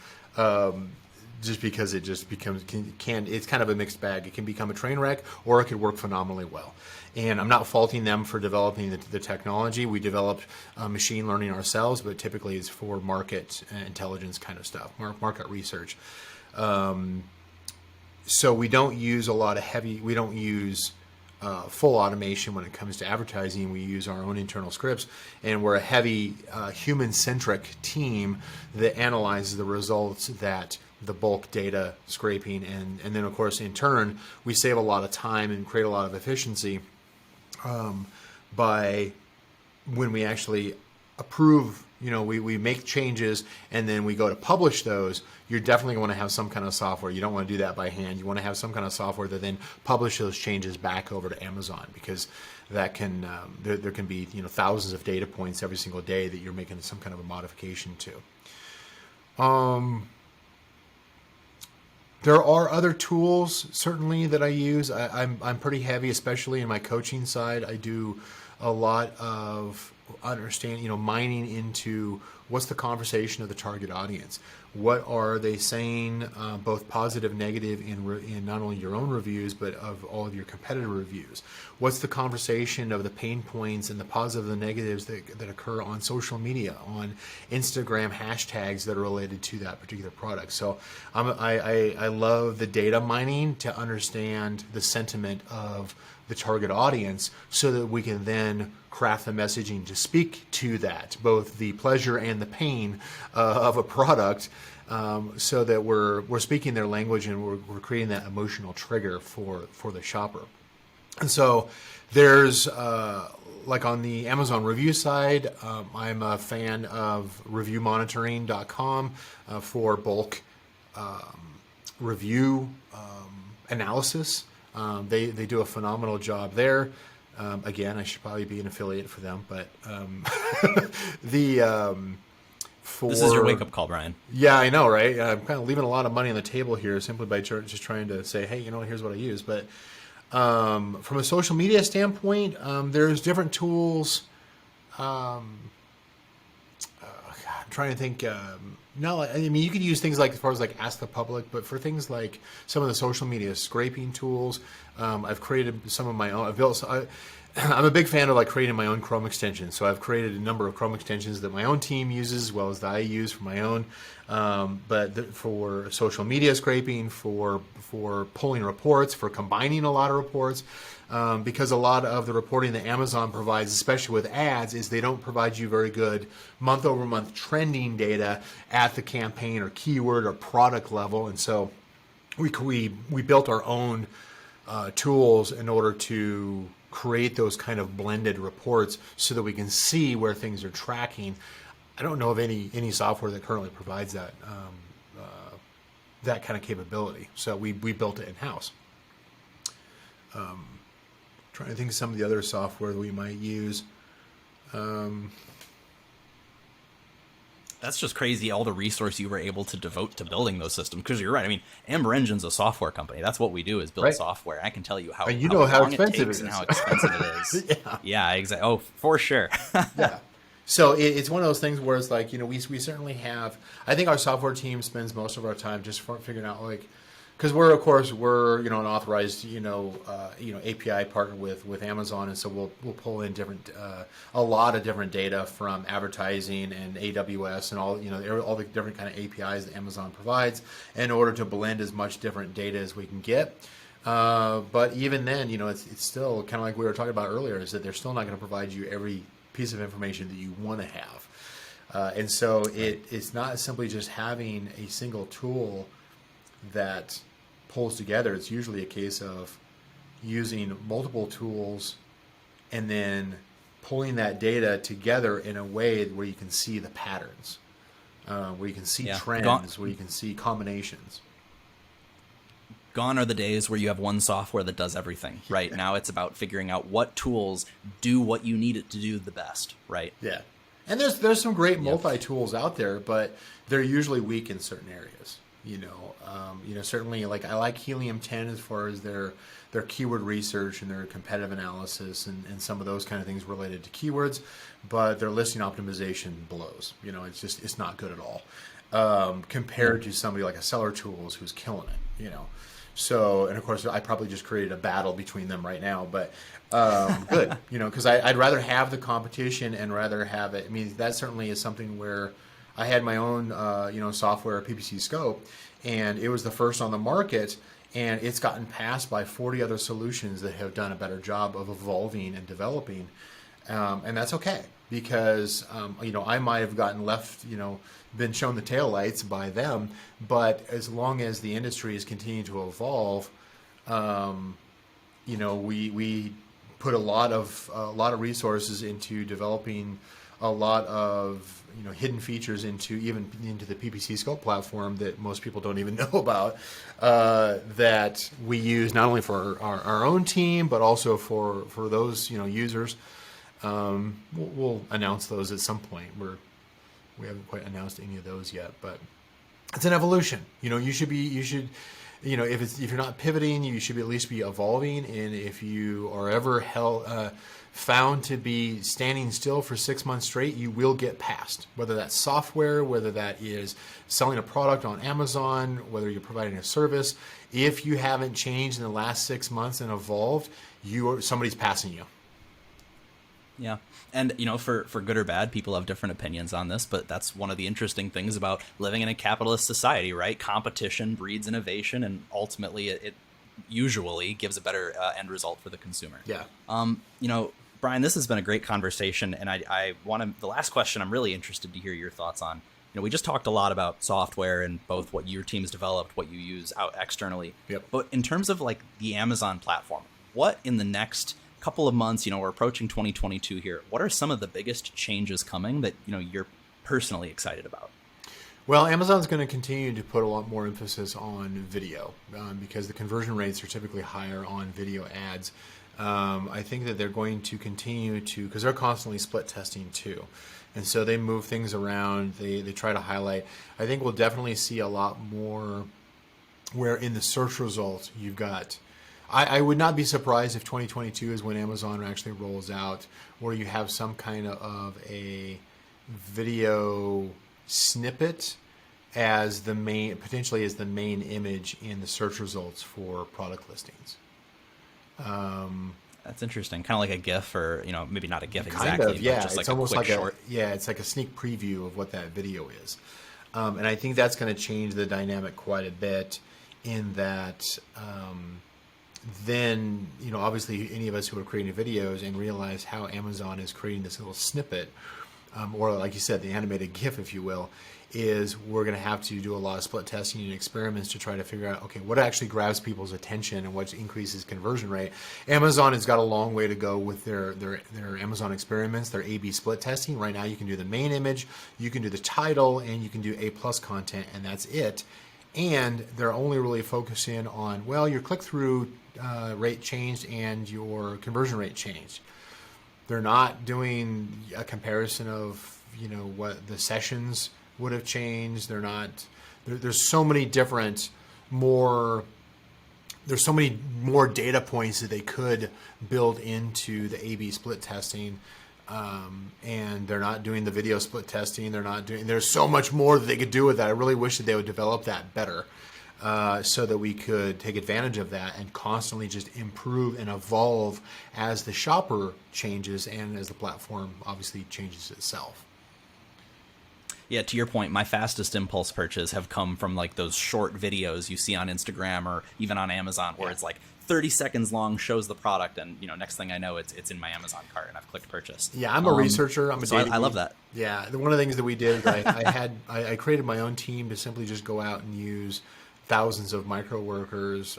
just because it just becomes it's kind of a mixed bag. It can become a train wreck, or it could work phenomenally well. And I'm not faulting them for developing the technology. We developed machine learning ourselves, but typically it's for market intelligence kind of stuff, market research. So we don't use we don't use full automation when it comes to advertising. We use our own internal scripts, and we're a heavy human-centric team that analyzes the results that the bulk data scraping, and then of course in turn we save a lot of time and create a lot of efficiency by when we actually approve. We make changes and then we go to publish those. You're definitely going to have some kind of software. You don't want to do that by hand. You want to have some kind of software that then publish those changes back over to Amazon, because that can there can be thousands of data points every single day that you're making some kind of a modification to. There are other tools certainly that I use. I'm pretty heavy, especially in my coaching side. I do a lot of understand, mining into what's the conversation of the target audience. What are they saying, both positive, negative, in not only your own reviews, but of all of your competitor reviews? What's the conversation of the pain points and the positive and the negatives that occur on social media, on Instagram hashtags that are related to that particular product? So I love the data mining to understand the sentiment of the target audience so that we can then craft the messaging to speak to that, both the pleasure and the pain of a product, so that we're speaking their language and we're creating that emotional trigger for the shopper. And so there's, like on the Amazon review side, I'm a fan of reviewmonitoring.com for bulk review analysis. They do a phenomenal job there. Again, I should probably be an affiliate for them, but this is your wake-up call, Brian. Yeah, I know, right? I'm kind of leaving a lot of money on the table here simply by just trying to say, hey, here's what I use. But from a social media standpoint, there's different tools. I'm trying to think. No, I mean, you could use things like, as far as like Ask the Public, but for things like some of the social media scraping tools, I've created some of my own. I'm a big fan of like creating my own Chrome extensions. So I've created a number of Chrome extensions that my own team uses, as well as that I use for my own. For social media scraping, for pulling reports, for combining a lot of reports. Because a lot of the reporting that Amazon provides, especially with ads, is they don't provide you very good month-over-month trending data at the campaign or keyword or product level. And so we built our own tools in order to create those kind of blended reports so that we can see where things are tracking. I don't know of any software that currently provides that that kind of capability. So we built it in-house. Trying to think of some of the other software that we might use. That's just crazy, all the resource you were able to devote to building those systems. Because you're right. I mean, Amber Engine's a software company. That's what we do, is build right. software. I can tell you how how long expensive it takes and how expensive it is. Yeah, exactly. Oh, for sure. Yeah. So it's one of those things where it's like, we certainly have, I think our software team spends most of our time just figuring out, like, because we're an authorized API partner with Amazon, and so we'll pull in a lot of different data from advertising and AWS and all the different kind of APIs that Amazon provides in order to blend as much different data as we can get. But even then, it's still kind of like we were talking about earlier, is that they're still not going to provide you every piece of information that you want to have, and so it's not simply just having a single tool that pulls together. It's usually a case of using multiple tools and then pulling that data together in a way where you can see the patterns, where you can see trends, where you can see combinations. Gone are the days where you have one software that does everything, right? Now it's about figuring out what tools do what you need it to do the best, right? Yeah. And there's some great multi-tools out there, but they're usually weak in certain areas. Certainly, like, I like Helium 10 as far as their keyword research and their competitive analysis and some of those kind of things related to keywords, but their listing optimization blows. It's not good at all compared to somebody like a Seller Tools who's killing it. So, and of course, I probably just created a battle between them right now, but good, because I'd rather have the competition and rather have it. I mean, that certainly is something where I had my own, software, PPC Scope, and it was the first on the market, and it's gotten passed by 40 other solutions that have done a better job of evolving and developing, and that's okay, because I might have gotten been shown the taillights by them, but as long as the industry is continuing to evolve, we put a lot of resources into developing a lot of hidden features into the PPC Scope platform that most people don't even know about, that we use not only for our own team but also for those users. We'll announce those at some point. We haven't quite announced any of those yet, but it's an evolution. You should if you're not pivoting, you should at least be evolving. And if you are ever found to be standing still for 6 months straight, you will get passed. Whether that's software, whether that is selling a product on Amazon, whether you're providing a service, if you haven't changed in the last 6 months and evolved, somebody's passing you. Yeah. And, for good or bad, people have different opinions on this, but that's one of the interesting things about living in a capitalist society, right? Competition breeds innovation, and ultimately it usually gives a better end result for the consumer. Yeah. Brian, this has been a great conversation, and the last question I'm really interested to hear your thoughts on. We just talked a lot about software and both what your team's developed, what you use out externally. Yep. But in terms of like the Amazon platform, what in the next couple of months, we're approaching 2022 here, what are some of the biggest changes coming that, you're personally excited about? Well, Amazon's going to continue to put a lot more emphasis on video because the conversion rates are typically higher on video ads. I think that they're going to continue to, because they're constantly split testing too. And so they move things around, they try to highlight. I think we'll definitely see a lot more where in the search results you've got, I would not be surprised if 2022 is when Amazon actually rolls out where you have some kind of a video snippet as potentially as the main image in the search results for product listings. That's interesting. Kind of like a GIF, or maybe not a GIF Kind exactly, of, yeah. but just like it's a almost quick like short. it's like a sneak preview of what that video is, and I think that's going to change the dynamic quite a bit. In that, then obviously any of us who are creating videos and realize how Amazon is creating this little snippet, or like you said, the animated GIF, if you will, is we're going to have to do a lot of split testing and experiments to try to figure out, okay, what actually grabs people's attention and what increases conversion rate. Amazon has got a long way to go with their Amazon experiments, their A/B split testing. Right now you can do the main image, you can do the title, and you can do A+ content, and that's it. And they're only really focusing on, well, your click-through rate changed and your conversion rate changed. They're not doing a comparison of, what the sessions would have changed. They're not. There's so many different There's so many more data points that they could build into the A/B split testing, and they're not doing the video split testing. There's so much more that they could do with that. I really wish that they would develop that better, so that we could take advantage of that and constantly just improve and evolve as the shopper changes and as the platform obviously changes itself. Yeah, to your point, my fastest impulse purchases have come from like those short videos you see on Instagram or even on Amazon, where it's like 30 seconds long, shows the product, and next thing I know, it's in my Amazon cart and I've clicked purchase. Yeah, I'm a researcher. I'm a so I love that. Yeah, one of the things that we did is I created my own team to simply just go out and use thousands of micro workers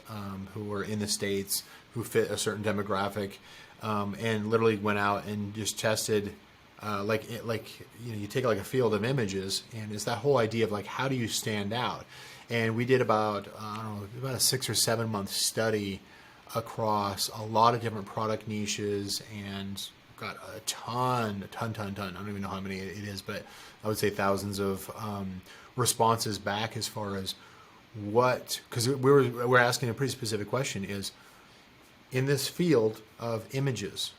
who were in the States who fit a certain demographic, and literally went out and just tested. You take like a field of images, and it's that whole idea of like, how do you stand out? And we did about a 6 or 7 month study across a lot of different product niches, and got a ton. I don't even know how many it is, but I would say thousands of responses back as far as because we're asking a pretty specific question: is in this field of images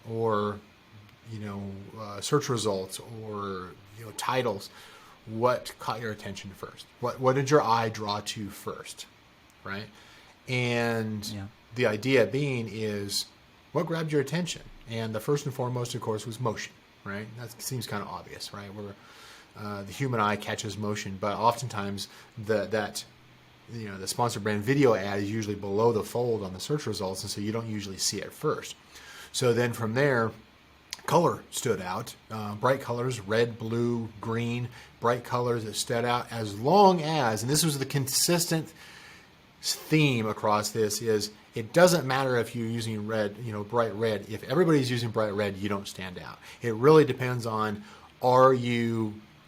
or search results or titles, what caught your attention first? What did your eye draw to first, right? And the idea being is what grabbed your attention, and the first and foremost, of course, was motion, right? That seems kind of obvious, right? Where the human eye catches motion, but oftentimes the sponsored brand video ad is usually below the fold on the search results, and so you don't usually see it first. So then from there, color stood out. Bright colors, red, blue, green, bright colors that stood out, as long as, and this was the consistent theme across this, is it doesn't matter if you're using red, bright red. If everybody's using bright red, you don't stand out. It really depends on, do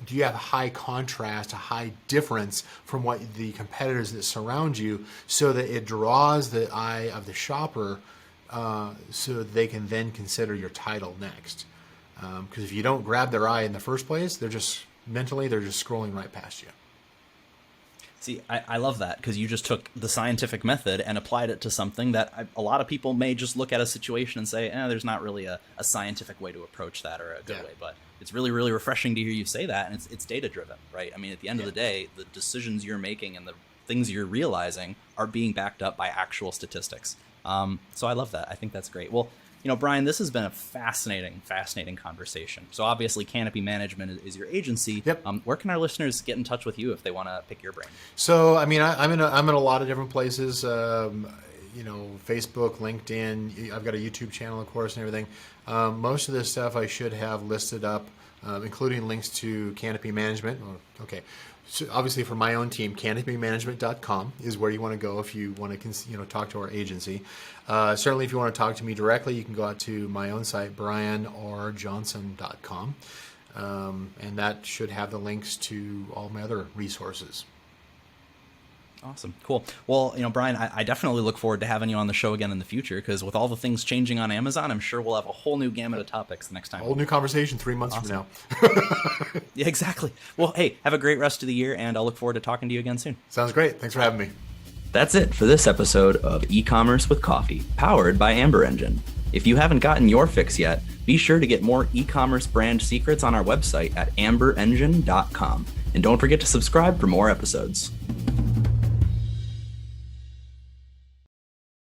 you have high contrast, a high difference from what the competitors that surround you, so that it draws the eye of the shopper, so they can then consider your title next. Because if you don't grab their eye in the first place, they're just scrolling right past you. See, I love that because you just took the scientific method and applied it to something that a lot of people may just look at a situation and say, there's not really a scientific way to approach that or a good way. But it's really, really refreshing to hear you say that. And it's data driven, right? I mean, at the end of the day, the decisions you're making and the things you're realizing are being backed up by actual statistics. So I love that. I think that's great. Well, Brian, this has been a fascinating conversation. So obviously Canopy Management is your agency. Yep. Where can our listeners get in touch with you if they want to pick your brain? So, I mean, I'm in a lot of different places, Facebook, LinkedIn. I've got a YouTube channel, of course, and everything. Most of this stuff I should have listed up, including links to Canopy Management. Okay. So obviously, for my own team, canopymanagement.com is where you want to go if you want to, talk to our agency. Certainly, if you want to talk to me directly, you can go out to my own site, brianrjohnson.com, and that should have the links to all my other resources. Awesome. Cool. Well, Brian, I definitely look forward to having you on the show again in the future because with all the things changing on Amazon, I'm sure we'll have a whole new gamut of topics the next time. A whole new conversation 3 months from now. Yeah, exactly. Well, hey, have a great rest of the year, and I'll look forward to talking to you again soon. Sounds great. Thanks for having me. That's it for this episode of E-Commerce with Coffee, powered by Amber Engine. If you haven't gotten your fix yet, be sure to get more e-commerce brand secrets on our website at amberengine.com. And don't forget to subscribe for more episodes.